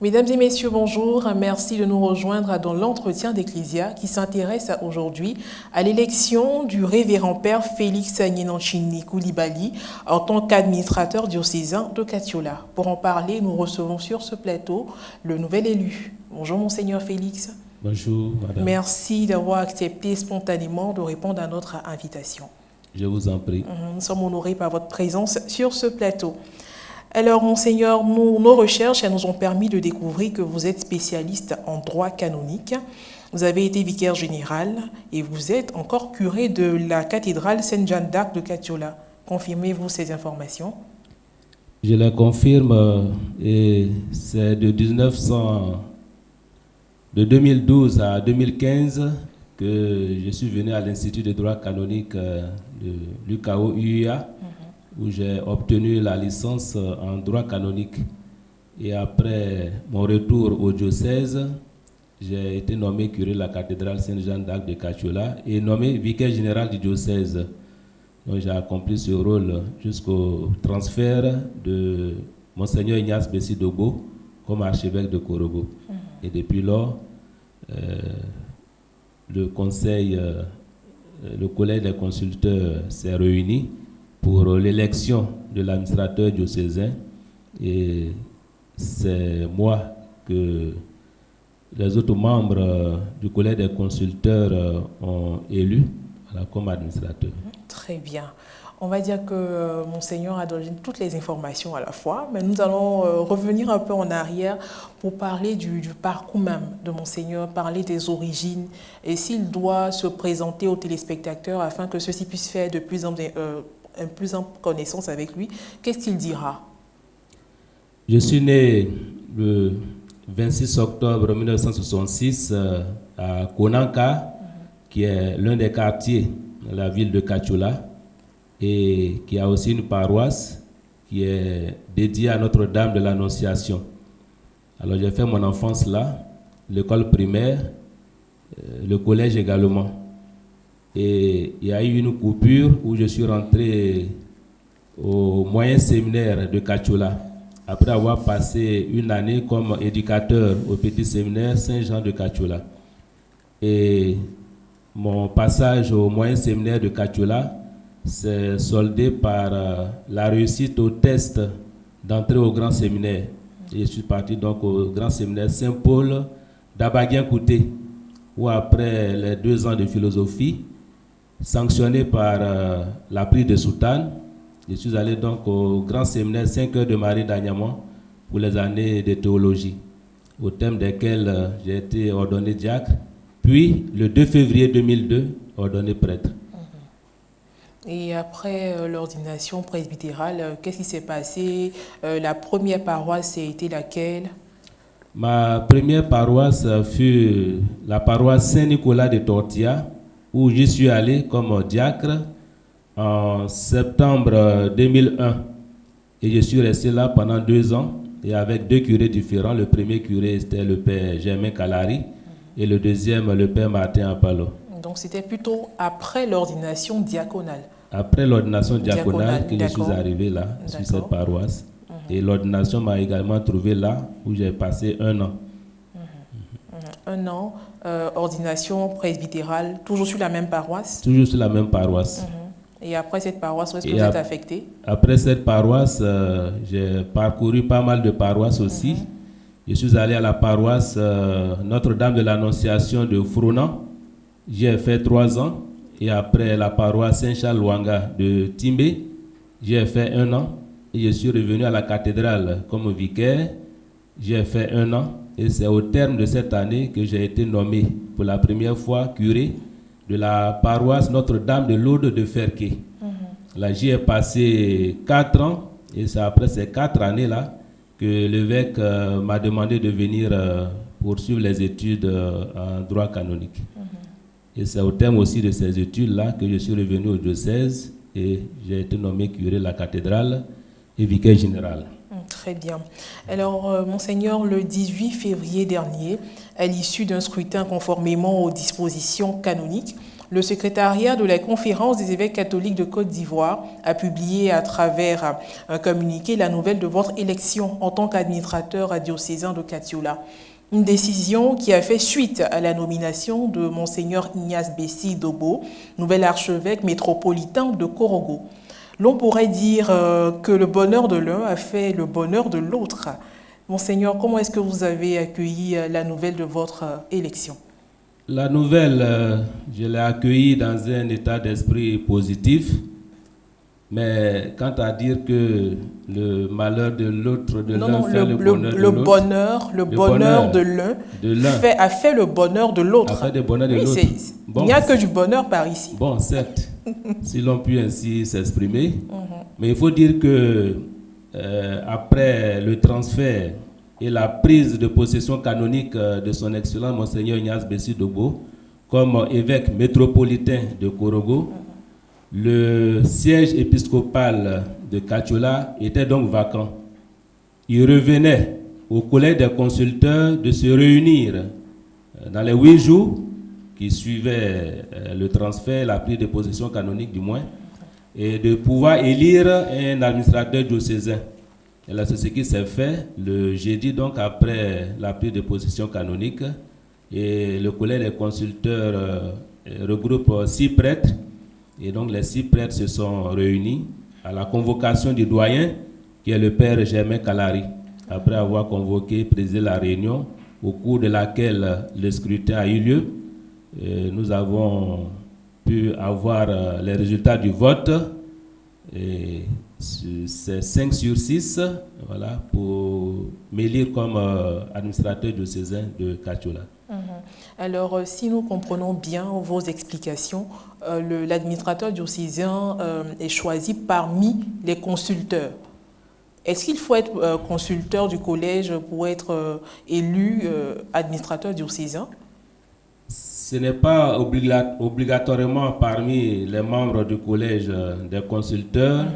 Mesdames et messieurs, bonjour. Merci de nous rejoindre dans l'entretien d'Ecclésia qui s'intéresse aujourd'hui à l'élection du révérend père Félix Nyenanchini Koulibaly en tant qu'administrateur diocésain de Katiola. Pour en parler, nous recevons sur ce plateau le nouvel élu. Bonjour Monseigneur Félix. Bonjour madame. Merci d'avoir accepté spontanément de répondre à notre invitation. Je vous en prie. Nous sommes honorés par votre présence sur ce plateau. Alors, Monseigneur, nos recherches nous ont permis de découvrir que vous êtes spécialiste en droit canonique. Vous avez été vicaire général et vous êtes encore curé de la cathédrale Sainte-Jeanne d'Arc de Katiola. Confirmez-vous ces informations? Je les confirme et c'est de 2012 à 2015 que je suis venu à l'Institut de droit canonique de l'UKO UIA. Où j'ai obtenu la licence en droit canonique. Et après mon retour au diocèse, j'ai été nommé curé de la cathédrale Sainte-Jeanne d'Arc de Katiola et nommé vicaire général du diocèse. Donc j'ai accompli ce rôle jusqu'au transfert de Monseigneur Ignace Bessi Dobo comme archevêque de Korobo. Et depuis lors, le collège des consulteurs s'est réuni pour l'élection de l'administrateur diocésain et c'est moi que les autres membres du collège des consulteurs ont élu comme administrateur. Très bien. On va dire que Monseigneur a donné toutes les informations à la fois, mais nous allons revenir un peu en arrière pour parler du parcours même de Monseigneur, parler des origines et s'il doit se présenter aux téléspectateurs afin que ceux-ci puissent faire de plus en connaissance avec lui. Qu'est-ce qu'il dira? Je suis né le 26 octobre 1966 à Konanka, qui est l'un des quartiers de la ville de Katiola et qui a aussi une paroisse qui est dédiée à Notre-Dame de l'Annonciation. Alors j'ai fait mon enfance là, l'école primaire, le collège également. Et il y a eu une coupure où je suis rentré au moyen séminaire de Katiola, après avoir passé une année comme éducateur au petit séminaire Saint-Jean de Katiola. Et mon passage au moyen séminaire de Katiola s'est soldé par la réussite au test d'entrée au grand séminaire. Et je suis parti donc au grand séminaire Saint-Paul d'Abagien-Kouté, où après les 2 ans de philosophie, sanctionné par la prise de Soutane, je suis allé donc au grand séminaire 5 heures de Marie d'Agnaman pour les années de théologie, au thème desquels j'ai été ordonné diacre, puis le 2 février 2002, ordonné prêtre. Et après l'ordination presbytérale, qu'est-ce qui s'est passé? La première paroisse a été laquelle? Ma première paroisse fut la paroisse Saint-Nicolas de Tortilla, où j'y suis allé comme diacre en septembre 2001. Et je suis resté là pendant 2 ans et avec 2 curés différents. Le premier curé, c'était le père Germain Calari et le deuxième, le père Martin Apalo. Donc c'était plutôt après l'ordination diaconale. Après l'ordination diaconale que je suis arrivé là, sur cette paroisse. Et l'ordination m'a également trouvé là, où j'ai passé 1 an. 1 an, ordination presbytérale, toujours sur la même paroisse? Toujours sur la même paroisse. Et après cette paroisse, où est-ce que vous êtes affecté? Après cette paroisse, j'ai parcouru pas mal de paroisses aussi. Je suis allé à la paroisse Notre-Dame de l'Annonciation de Fronan. J'y ai fait 3 ans. Et après la paroisse Saint-Charles-Luanga de Timbé, j'y ai fait 1 an. Et je suis revenu à la cathédrale comme vicaire. J'y ai fait 1 an. Et c'est au terme de cette année que j'ai été nommé pour la première fois curé de la paroisse Notre-Dame de l'Aude de Ferqué. Là, j'y ai passé 4 ans. Et c'est après ces 4 années-là que l'évêque m'a demandé de venir poursuivre les études en droit canonique. Et c'est au terme aussi de ces études-là que je suis revenu au diocèse et j'ai été nommé curé de la cathédrale et vicaire général. Très bien. Alors, Monseigneur, le 18 février dernier, à l'issue d'un scrutin conformément aux dispositions canoniques, Le secrétariat de la Conférence des évêques catholiques de Côte d'Ivoire a publié à travers un communiqué la nouvelle de votre élection en tant qu'administrateur diocésain de Katiola. Une décision qui a fait suite à la nomination de Monseigneur Ignace Bessi Dobo, nouvel archevêque métropolitain de Korogo. L'on pourrait dire que le bonheur de l'un a fait le bonheur de l'autre. Monseigneur, comment est-ce que vous avez accueilli la nouvelle de votre élection? La nouvelle, je l'ai accueillie dans un état d'esprit positif, mais quant à dire que le malheur de l'autre, de l'un fait le bonheur de l'autre. Le bonheur de l'un a fait le bonheur de l'autre. A fait le bonheur de l'autre. Il n'y a que du bonheur par ici. Bon, certes, si l'on peut ainsi s'exprimer, mais il faut dire que après le transfert et la prise de possession canonique de son Excellence Monseigneur Ignace Bessi Dobo comme évêque métropolitain de Korogo, le siège épiscopal de Katiola était donc vacant. Il revenait au collège des consulteurs de se réunir dans les 8 jours qui suivaient le transfert, la prise de possession canonique du moins, et de pouvoir élire un administrateur diocésain. Et là, c'est ce qui s'est fait le jeudi, donc après la prise de possession canonique. Et le collège des consulteurs regroupe 6 prêtres. Et donc les 6 prêtres se sont réunis à la convocation du doyen, qui est le père Germain Kalari. Après avoir convoqué, présidé la réunion, au cours de laquelle le scrutin a eu lieu, nous avons pu avoir les résultats du vote. Et c'est 5 sur 6, voilà, pour m'élire comme administrateur diocésain de Katiola. Alors, si nous comprenons bien vos explications, l'administrateur diocésain est choisi parmi les consulteurs. Est-ce qu'il faut être consulteur du collège pour être élu administrateur diocésain? Ce n'est pas obligatoirement parmi les membres du collège des consulteurs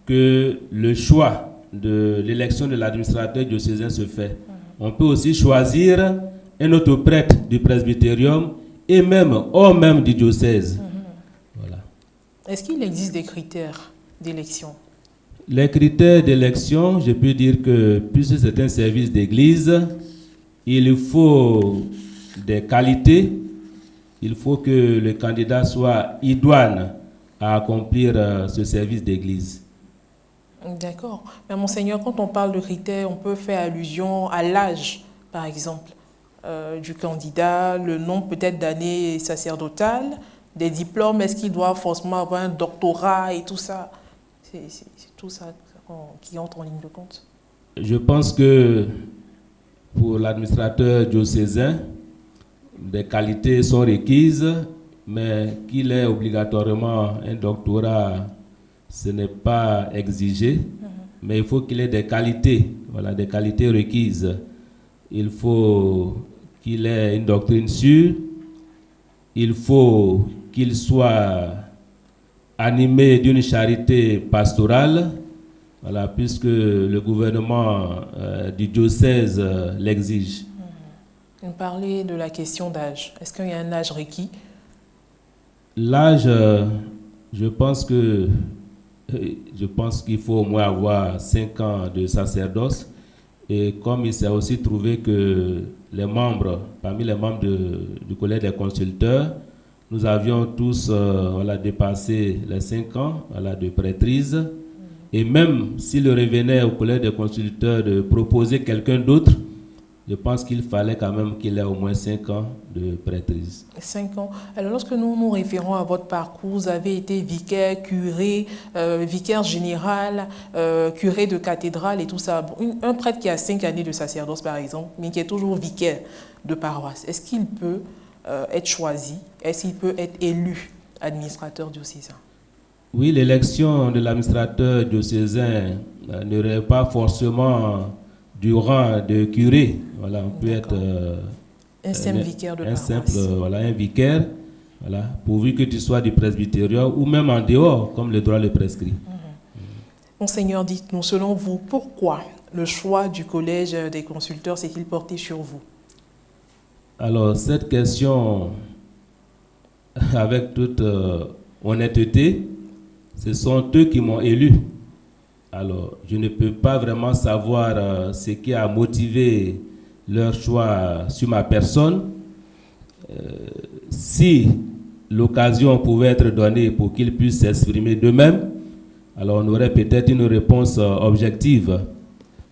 que le choix de l'élection de l'administrateur diocésain se fait. On peut aussi choisir un autre prêtre du presbytérium et même hors même du diocèse. Voilà. Est-ce qu'il existe des critères d'élection? Les critères d'élection, je peux dire que puisque c'est un service d'église, il faut des qualités. Il faut que le candidat soit idoine à accomplir ce service d'église. D'accord. Mais Monseigneur, quand on parle de critères, on peut faire allusion à l'âge, par exemple, du candidat, le nombre peut-être d'années sacerdotales, des diplômes. Est-ce qu'il doit forcément avoir un doctorat et tout ça? C'est tout ça qui entre en ligne de compte. Je pense que pour l'administrateur diocésain, des qualités sont requises, mais qu'il ait obligatoirement un doctorat, ce n'est pas exigé, mais il faut qu'il ait des qualités, voilà, des qualités requises. Il faut qu'il ait une doctrine sûre, il faut qu'il soit animé d'une charité pastorale, voilà, puisque le gouvernement du diocèse l'exige. Vous parlez de la question d'âge. Est-ce qu'il y a un âge requis? L'âge, je pense qu'il faut au moins avoir 5 ans de sacerdoce. Et comme il s'est aussi trouvé que les membres, parmi les membres du collège des consulteurs, nous avions tous voilà, dépassé les 5 ans voilà, de prêtrise. Et même s'il revenait au collège des consulteurs de proposer quelqu'un d'autre, je pense qu'il fallait quand même qu'il ait au moins 5 ans de prêtrise. 5 ans. Alors, lorsque nous nous référons à votre parcours, vous avez été vicaire, curé, vicaire général, curé de cathédrale et tout ça. Un prêtre qui a 5 années de sacerdoce, par exemple, mais qui est toujours vicaire de paroisse, est-ce qu'il peut être choisi? Est-ce qu'il peut être élu administrateur diocésain? Oui, l'élection de l'administrateur diocésain n'aurait pas forcément du rang de curé. Voilà, on peut être un simple vicaire de paroisse. Un vicaire, voilà, pourvu que tu sois du presbytérium ou même en dehors, comme le droit le prescrit. Monseigneur, dites-nous, selon vous, pourquoi le choix du collège des consulteurs s'est-il porté sur vous? Alors, cette question avec toute honnêteté, ce sont eux qui m'ont élu. Alors, je ne peux pas vraiment savoir ce qui a motivé leur choix sur ma personne. Si l'occasion pouvait être donnée pour qu'ils puissent s'exprimer d'eux-mêmes, alors on aurait peut-être une réponse objective.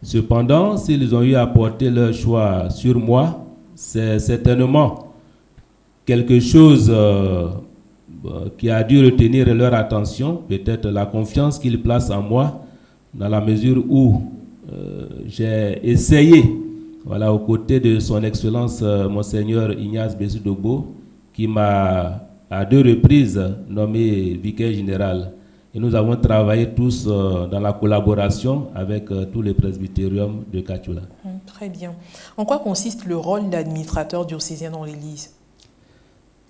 Cependant, s'ils ont eu à porter leur choix sur moi, c'est certainement quelque chose qui a dû retenir leur attention, peut-être la confiance qu'ils placent en moi, dans la mesure où j'ai essayé, voilà, aux côtés de son Excellence Monseigneur Ignace Bessi Dogbo, qui m'a à 2 reprises nommé vicaire général. Et nous avons travaillé tous dans la collaboration avec tous les presbytériums de Kachula. Très bien. En quoi consiste le rôle d'administrateur diocésain dans l'Église?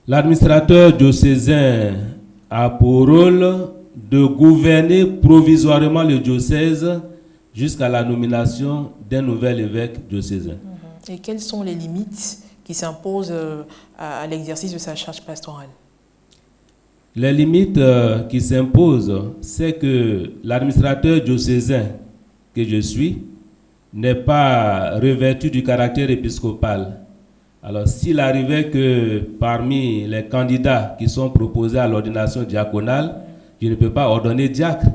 L'administrateur diocésain a pour rôle de gouverner provisoirement le diocèse jusqu'à la nomination d'un nouvel évêque diocésain. Et quelles sont les limites qui s'imposent à l'exercice de sa charge pastorale? Les limites qui s'imposent, c'est que l'administrateur diocésain que je suis n'est pas revêtu du caractère épiscopal. Alors, s'il arrivait que parmi les candidats qui sont proposés à l'ordination diaconale, je ne peux pas ordonner diacre.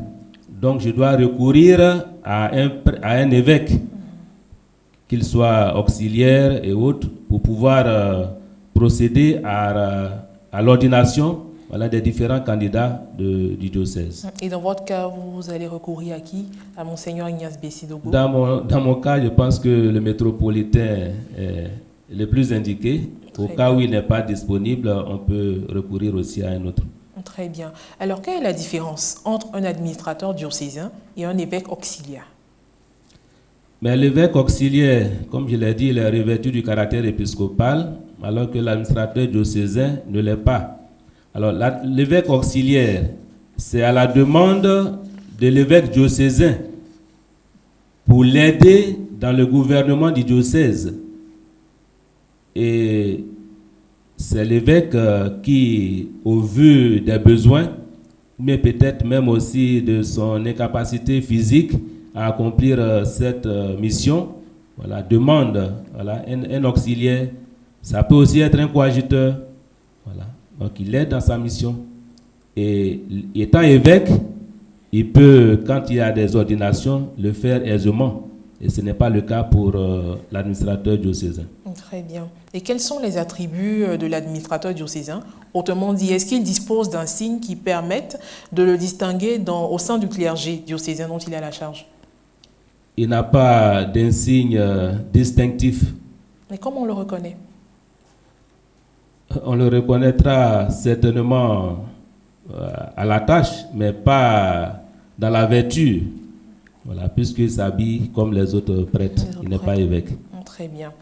Donc, je dois recourir à un évêque, qu'il soit auxiliaire et autres, pour pouvoir procéder à l'ordination, voilà, des différents candidats du diocèse. Et dans votre cas, vous allez recourir à qui? À Monseigneur Ignace Bessi Dogbo? Dans mon cas, je pense que le métropolitain est le plus indiqué. Au cas où il n'est pas disponible, on peut recourir aussi à un autre. Très bien. Alors, quelle est la différence entre un administrateur diocésain et un évêque auxiliaire? Mais l'évêque auxiliaire, comme je l'ai dit, il est revêtu du caractère épiscopal, alors que l'administrateur diocésain ne l'est pas. Alors, l'évêque auxiliaire, c'est à la demande de l'évêque diocésain pour l'aider dans le gouvernement du diocèse. Et c'est l'évêque qui, au vu des besoins, mais peut-être même aussi de son incapacité physique à accomplir cette mission, voilà, demande, voilà, un auxiliaire. Ça peut aussi être un coadjuteur. Voilà. Donc il aide dans sa mission. Et étant évêque, il peut, quand il y a des ordinations, le faire aisément. Et ce n'est pas le cas pour l'administrateur diocésain. Très bien. Et quels sont les attributs de l'administrateur diocésain? Autrement dit, est-ce qu'il dispose d'un signe qui permette de le distinguer au sein du clergé diocésain dont il a la charge? Il n'a pas d'insigne distinctif. Mais comment on le reconnaît? On le reconnaîtra certainement à la tâche, mais pas dans la vertu. Voilà, puisqu'il s'habille comme les autres prêtres, il n'est pas évêque. Très bien.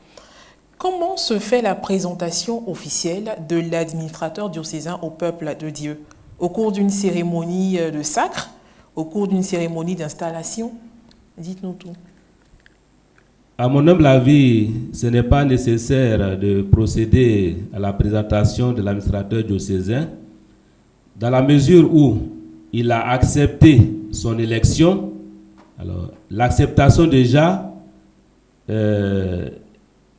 Comment se fait la présentation officielle de l'administrateur diocésain au peuple de Dieu? Au cours d'une cérémonie de sacre? Au cours d'une cérémonie d'installation? Dites-nous tout. À mon humble avis, ce n'est pas nécessaire de procéder à la présentation de l'administrateur diocésain, dans la mesure où il a accepté son élection. Alors, l'acceptation déjà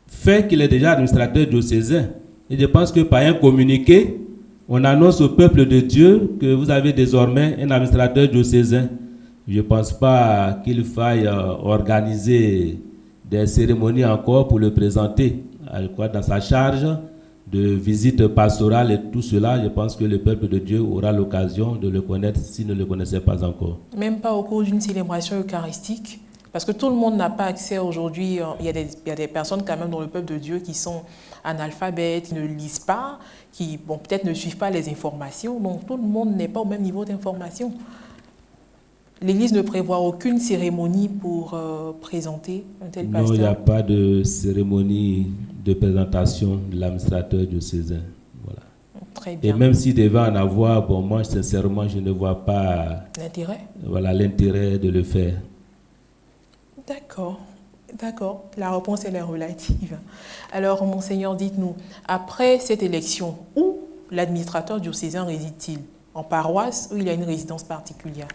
fait qu'il est déjà administrateur diocésain. Et je pense que par un communiqué, on annonce au peuple de Dieu que vous avez désormais un administrateur diocésain. Je ne pense pas qu'il faille organiser des cérémonies encore pour le présenter. Dans sa charge de visite pastorale et tout cela, je pense que le peuple de Dieu aura l'occasion de le connaître s'il ne le connaissait pas encore. Même pas au cours d'une célébration eucharistique? Parce que tout le monde n'a pas accès aujourd'hui. Il y a des personnes quand même dans le peuple de Dieu qui sont analphabètes, qui ne lisent pas, qui peut-être ne suivent pas les informations. Donc tout le monde n'est pas au même niveau d'information. L'Église ne prévoit aucune cérémonie pour présenter un tel pasteur? Non, il n'y a pas de cérémonie de présentation de l'administrateur diocésain. Voilà. Très bien. Et même s'il devait en avoir, bon, moi, sincèrement, je ne vois pas l'intérêt de le faire. D'accord. D'accord. La réponse, elle est relative. Alors, Monseigneur, dites-nous, après cette élection, où l'administrateur diocésain réside-t-il? En paroisse ou il a une résidence particulière?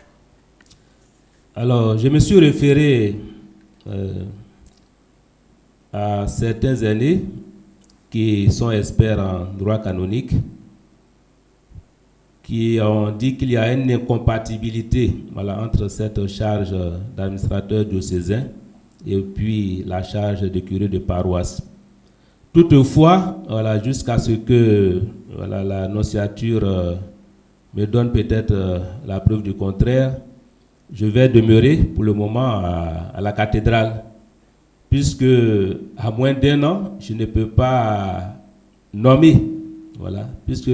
Alors, je me suis référé à certains aînés qui sont experts en droit canonique, qui ont dit qu'il y a une incompatibilité, voilà, entre cette charge d'administrateur diocésain et puis la charge de curé de paroisse. Toutefois, voilà, jusqu'à ce que voilà, la nonciature me donne peut-être la preuve du contraire, je vais demeurer pour le moment à la cathédrale, puisque à moins d'1 an, je ne peux pas nommer, voilà, puisque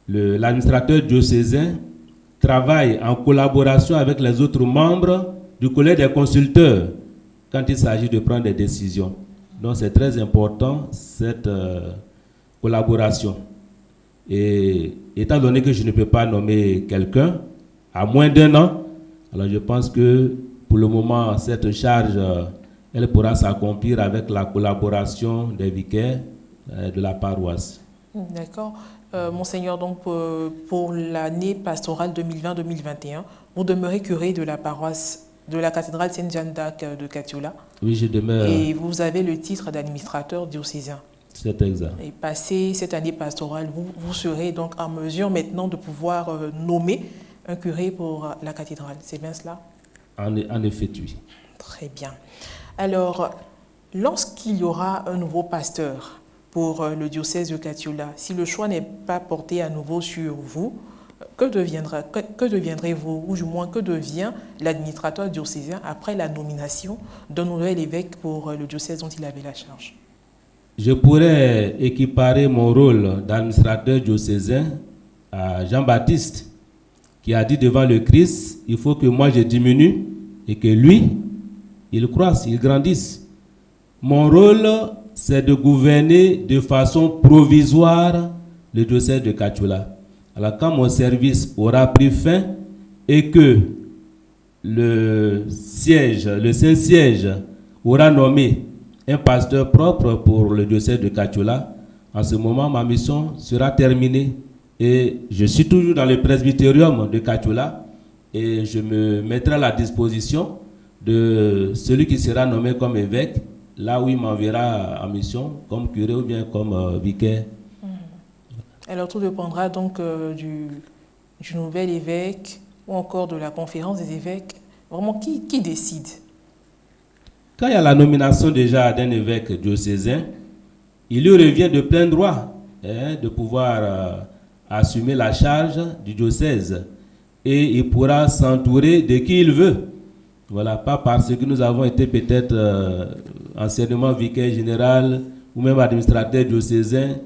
l'administrateur diocésain travaille en collaboration avec les autres membres du collège des consulteurs quand il s'agit de prendre des décisions. Donc c'est très important cette collaboration. Et étant donné que je ne peux pas nommer quelqu'un à moins d'1 an, alors je pense que pour le moment cette charge elle pourra s'accomplir avec la collaboration des vicaires de la paroisse. D'accord. Monseigneur, donc pour l'année pastorale 2020-2021, vous demeurez curé de la paroisse de la cathédrale Sainte-Jeanne d'Arc de Katiula. Oui, je demeure. Et vous avez le titre d'administrateur diocésain. C'est exact. Et passé cette année pastorale, vous serez donc en mesure maintenant de pouvoir nommer un curé pour la cathédrale. C'est bien cela? En effet, oui. Très bien. Alors, lorsqu'il y aura un nouveau pasteur pour le diocèse de Katiula, si le choix n'est pas porté à nouveau sur vous, que deviendrez-vous, ou du moins que devient l'administrateur diocésain après la nomination d'un nouvel évêque pour le diocèse dont il avait la charge? Je pourrais équiparer mon rôle d'administrateur diocésain à Jean-Baptiste, qui a dit devant le Christ, il faut que moi je diminue et que lui, il croisse, il grandisse. Mon rôle, c'est de gouverner de façon provisoire le diocèse de Katiula. Alors quand mon service aura pris fin et que le Saint-Siège aura nommé un pasteur propre pour le diocèse de Katiula, en ce moment ma mission sera terminée. Et je suis toujours dans le presbytérium de Katiula et je me mettrai à la disposition de celui qui sera nommé comme évêque, là où il m'enverra en mission, comme curé ou bien comme vicaire. Alors tout dépendra donc du nouvel évêque ou encore de la conférence des évêques. Vraiment, qui décide? Quand il y a la nomination déjà d'un évêque diocésain, il lui revient de plein droit de pouvoir assumer la charge du diocèse. Et il pourra s'entourer de qui il veut. Voilà, pas parce que nous avons été peut-être anciennement vicaire général ou même administrateur diocésain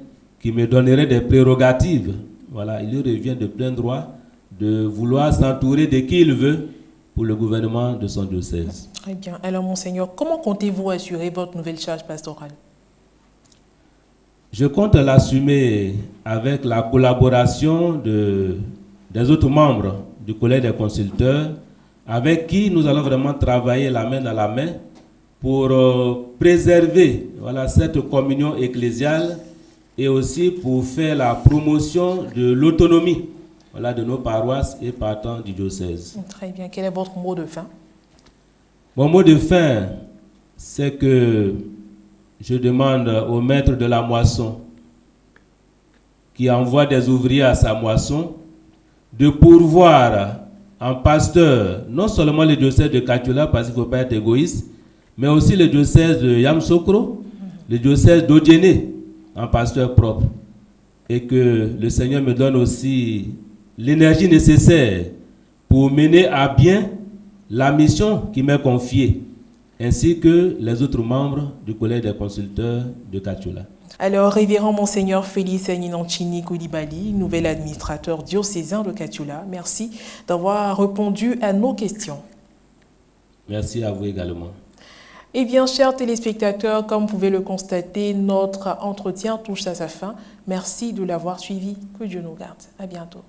qui me donnerait des prérogatives. Voilà, il lui revient de plein droit de vouloir s'entourer de qui il veut pour le gouvernement de son diocèse. Très bien. Alors, Monseigneur, comment comptez-vous assurer votre nouvelle charge pastorale? Je compte l'assumer avec la collaboration des autres membres du collège des consulteurs, avec qui nous allons vraiment travailler la main dans la main pour préserver cette communion ecclésiale et aussi pour faire la promotion de l'autonomie de nos paroisses et partant du diocèse. Très bien. Quel est votre mot de fin? Mon mot de fin, c'est que je demande au maître de la moisson qui envoie des ouvriers à sa moisson de pourvoir en pasteur non seulement le diocèse de Katiula, parce qu'il ne faut pas être égoïste, mais aussi le diocèse de Yamoussoukro, le diocèse d'Odjéné en pasteur propre. Et que le Seigneur me donne aussi l'énergie nécessaire pour mener à bien la mission qui m'est confiée, ainsi que les autres membres du collège des consulteurs de Katiula. Alors, révérend Monseigneur Félix Ninanchini Koulibaly, nouvel administrateur diocésain de Katiula, merci d'avoir répondu à nos questions. Merci à vous également. Eh bien, chers téléspectateurs, comme vous pouvez le constater, notre entretien touche à sa fin. Merci de l'avoir suivi. Que Dieu nous garde. À bientôt.